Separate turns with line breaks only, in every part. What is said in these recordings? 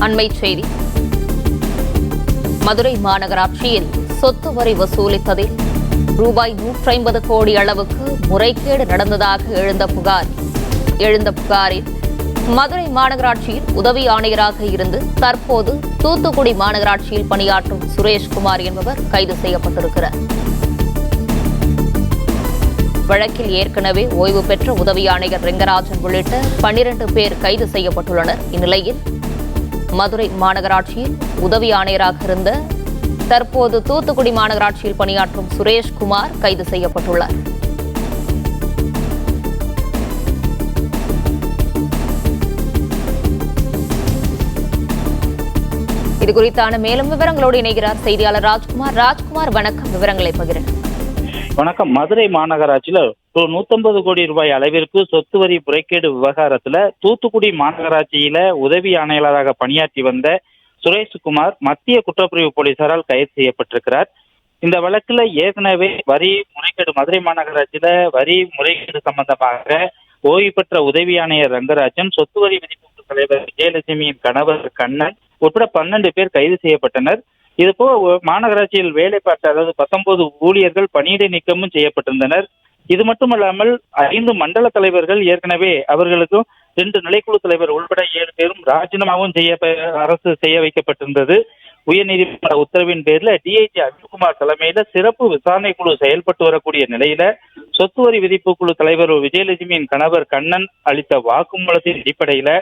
அண்மை செய்தி. மதுரை மாநகராட்சியில் சொத்து வரி வசூலித்ததில் ரூபாய் 150 கோடி அளவுக்கு முறைகேடு நடந்ததாக எழுந்த புகாரில் மதுரை மாநகராட்சியில் உதவி ஆணையராக இருந்து தற்போது தூத்துக்குடி மாநகராட்சியில் பணியாற்றும் சுரேஷ்குமார் என்பவர் கைது செய்யப்பட்டிருக்கிறார். வழக்கில் ஏற்கனவே ஓய்வு பெற்ற உதவி ஆணையர் ரெங்கராஜன் உள்ளிட்ட 12 பேர் கைது செய்யப்பட்டுள்ளனர். இந்நிலையில் மதுரை மாநகராட்சியில் உதவி ஆணையராக இருந்த தற்போது தூத்துக்குடி மாநகராட்சியில் பணியாற்றும் சுரேஷ்குமார் கைது செய்யப்பட்டுள்ளார். இதுகுறித்தான மேலும் விவரங்களோடு இணைகிறார் செய்தியாளர் ராஜ்குமார். ராஜ்குமார், வணக்கம். விவரங்களை பகிர.
வணக்கம். மதுரை மாநகராட்சியில 150 கோடி ரூபாய் அளவிற்கு சொத்து வரி முறைகேடு விவகாரத்துல தூத்துக்குடி மாநகராட்சியில உதவி ஆணையாளராக பணியாற்றி வந்த சுரேஷ்குமார் மத்திய குற்றப்பிரிவு போலீசாரால் கைது செய்யப்பட்டிருக்கிறார். இந்த வழக்குல ஏற்கனவே வரி முறைகேடு மதுரை மாநகராட்சியில வரி முறைகேடு சம்பந்தமாக ஓய்வு பெற்ற உதவி ஆணையர் ரங்கராஜன், சொத்து வரி விதிப்பு தலைவர் விஜயலட்சுமியின் கணவர் கண்ணன் உட்பட 12 பேர் கைது செய்யப்பட்டனர். இதுபோ மாநகராட்சியில் வேலை பார்த்த 19 ஊழியர்கள் பணியிடை நீக்கமும் செய்யப்பட்டிருந்தனர். இது மட்டுமல்லாமல் 5 மண்டல தலைவர்கள் ஏற்கனவே அவர்களுக்கும் 2 நிலைக்குழு தலைவர் உள்பட 7 பேரும் ராஜினாமாவும் அரசு செய்ய வைக்கப்பட்டிருந்தது. உயர்நீதிமன்ற உத்தரவின் பேரில் டிஐஜி அஜித்குமார் தலைமையில சிறப்பு விசாரணை குழு செயல்பட்டு வரக்கூடிய நிலையில சொத்து வரி விதிப்பு குழு தலைவர் விஜயலட்சுமியின் கணவர் கண்ணன் அளித்த வாக்குமூலத்தின் அடிப்படையில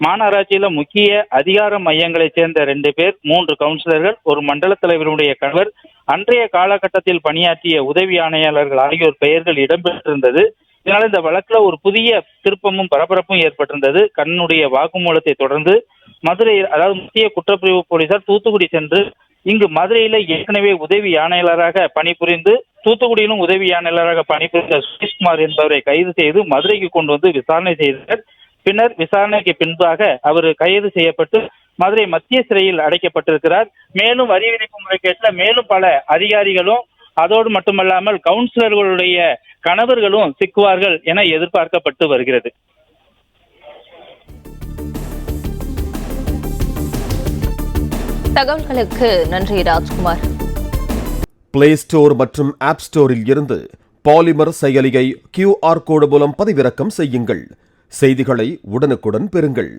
மாநகராட்சியில முக்கிய அதிகார மையங்களைச் சேர்ந்த 2 பேர், 3 கவுன்சிலர்கள், ஒரு மண்டல தலைவருடைய கணவர், அன்றைய காலகட்டத்தில் பணியாற்றிய உதவி ஆணையாளர்கள் ஆகியோர் பெயர்கள் இடம்பெற்றிருந்தது. இதனால் இந்த வழக்குல ஒரு புதிய திருப்பமும் பரபரப்பும் ஏற்பட்டிருந்தது. கண்ணனுடைய வாக்குமூலத்தை தொடர்ந்து மதுரை மத்திய குற்றப்பிரிவு போலீசார் தூத்துக்குடி சென்று இங்கு மதுரையில ஏற்கனவே உதவி ஆணையாளராக பணிபுரிந்து தூத்துக்குடியிலும் உதவி ஆணையாளராக பணிபுரிந்த சுரேஷ்குமார் என்பவரை கைது செய்து மதுரைக்கு கொண்டு வந்து விசாரணை செய்தனர். பின்னர் விசாரணைக்கு பின்பாக அவர் கைது செய்யப்பட்டு மதுரை மத்திய சிறையில் அடைக்கப்பட்டிருக்கிறார். மேலும் வரி விதிப்பு முறைகேட்டில் மேலும் பல அதிகாரிகளும் அதோடு மட்டுமல்லாமல் கவுன்சிலர்களுடைய கணவர்களும் சிக்குவார்கள் என எதிர்பார்க்கப்பட்டு வருகிறது.
தகவல்களுக்கு நன்றி ராஜ்குமார்.
பிளே ஸ்டோர் மற்றும் ஆப் ஸ்டோரில் இருந்து பாலிமர் செயலியை QR கோடு மூலம் பதிவிறக்கம் செய்யுங்கள். செய்திகளை உடனுக்குடன் பெறுங்கள்.